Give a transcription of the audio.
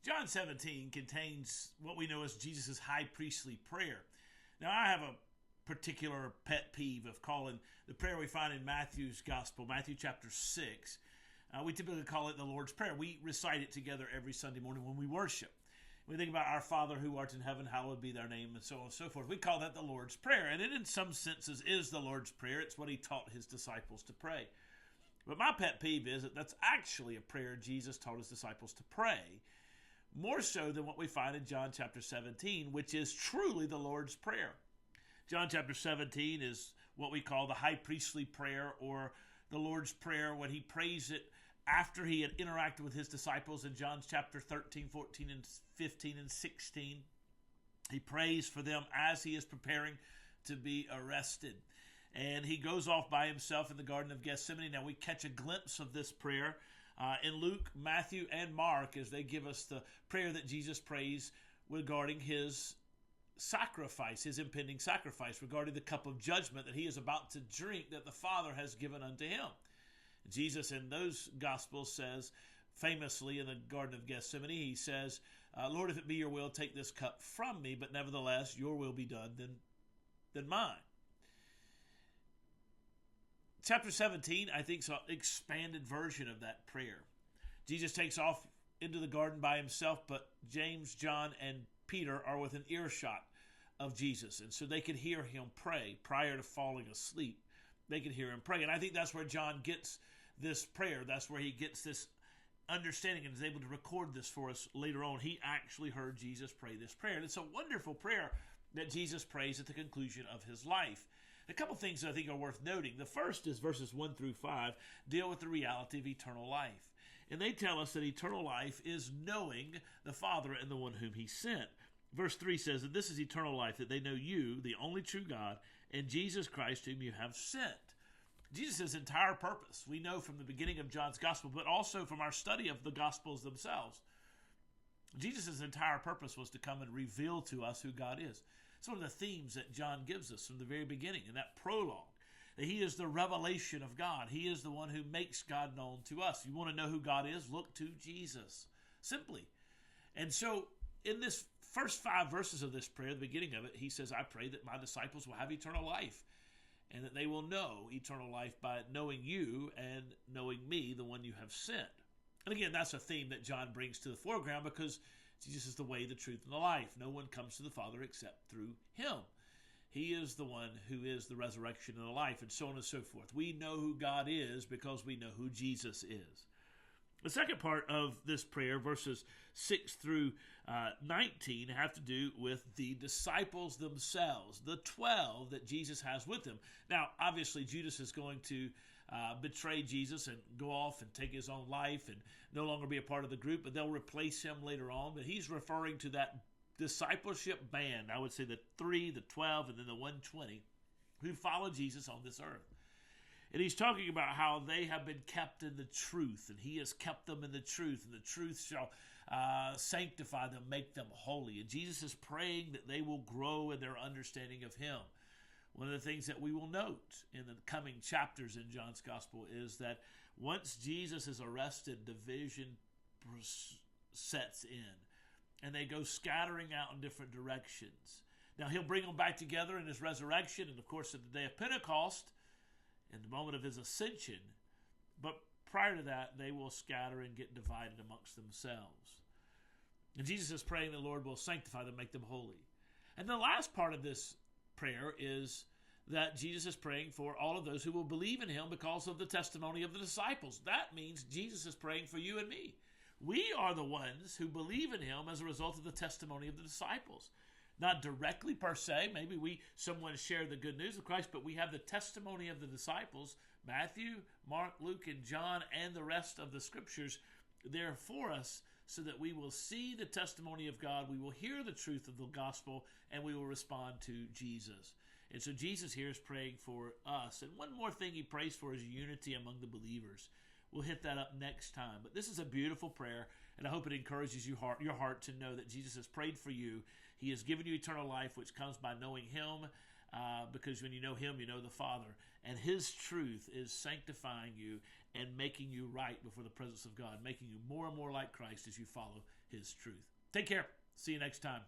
John 17 contains what we know as Jesus' high priestly prayer. Now, I have a particular pet peeve of calling the prayer we find in Matthew's Gospel, Matthew chapter 6. We typically call it the Lord's Prayer. We recite it together every Sunday morning when we worship. We think about our Father who art in heaven, hallowed be thy name, and so on and so forth. We call that the Lord's Prayer, and it in some senses is the Lord's Prayer. It's what he taught his disciples to pray. But my pet peeve is that that's actually a prayer Jesus taught his disciples to pray, more so than what we find in John chapter 17, which is truly the Lord's Prayer. John chapter 17 is what we call the high priestly prayer, or the Lord's Prayer, when he prays it after he had interacted with his disciples in John chapter 13, 14, and 15, and 16. He prays for them as he is preparing to be arrested. And he goes off by himself in the Garden of Gethsemane. Now we catch a glimpse of this prayer in Luke, Matthew, and Mark as they give us the prayer that Jesus prays regarding his sacrifice, his impending sacrifice, regarding the cup of judgment that he is about to drink that the Father has given unto him. Jesus in those Gospels says, famously in the Garden of Gethsemane, he says, Lord, if it be your will, take this cup from me, but nevertheless your will be done than mine. Chapter 17, I think, is an expanded version of that prayer. Jesus takes off into the garden by himself, but James, John, and Peter are within earshot of Jesus, and so they could hear him pray prior to falling asleep. They could hear him pray, and I think that's where John gets this prayer. That's where he gets this understanding and is able to record this for us later on. He actually heard Jesus pray this prayer, and it's a wonderful prayer that Jesus prays at the conclusion of his life. A couple things that I think are worth noting. The first is verses 1 through 5 deal with the reality of eternal life. And they tell us that eternal life is knowing the Father and the one whom he sent. Verse 3 says that this is eternal life, that they know you, the only true God, and Jesus Christ whom you have sent. Jesus' entire purpose, we know from the beginning of John's Gospel, but also from our study of the Gospels themselves, Jesus' entire purpose was to come and reveal to us who God is. It's one of the themes that John gives us from the very beginning in that prologue. That he is the revelation of God. He is the one who makes God known to us. You want to know who God is? Look to Jesus. Simply. And so in this first 5 verses of this prayer, the beginning of it, he says, I pray that my disciples will have eternal life, and that they will know eternal life by knowing you and knowing me, the one you have sent. And again, that's a theme that John brings to the foreground because Jesus is the way, the truth, and the life. No one comes to the Father except through him. He is the one who is the resurrection and the life, and so on and so forth. We know who God is because we know who Jesus is. The second part of this prayer, verses 6 through 19, have to do with the disciples themselves, the 12 that Jesus has with him. Now, obviously, Judas is going to betray Jesus and go off and take his own life and no longer be a part of the group, but they'll replace him later on. But he's referring to that discipleship band, I would say the 3, the 12, and then the 120, who follow Jesus on this earth. And he's talking about how they have been kept in the truth, and he has kept them in the truth, and the truth shall sanctify them, make them holy. And Jesus is praying that they will grow in their understanding of him. One of the things that we will note in the coming chapters in John's Gospel is that once Jesus is arrested, division sets in, and they go scattering out in different directions. Now, he'll bring them back together in his resurrection, and of course at the day of Pentecost, in the moment of his ascension, but prior to that, they will scatter and get divided amongst themselves. And Jesus is praying the Lord will sanctify them, make them holy. And the last part of this prayer is that Jesus is praying for all of those who will believe in him because of the testimony of the disciples. That means Jesus is praying for you and me. We are the ones who believe in him as a result of the testimony of the disciples. Not directly per se. Maybe someone shared the good news of Christ, but we have the testimony of the disciples, Matthew, Mark, Luke, and John, and the rest of the scriptures there for us so that we will see the testimony of God, we will hear the truth of the gospel, and we will respond to Jesus. And so Jesus here is praying for us. And one more thing he prays for is unity among the believers. We'll hit that up next time. But this is a beautiful prayer, and I hope it encourages your heart to know that Jesus has prayed for you. He has given you eternal life, which comes by knowing him because when you know him, you know the Father. And his truth is sanctifying you and making you right before the presence of God, making you more and more like Christ as you follow his truth. Take care. See you next time.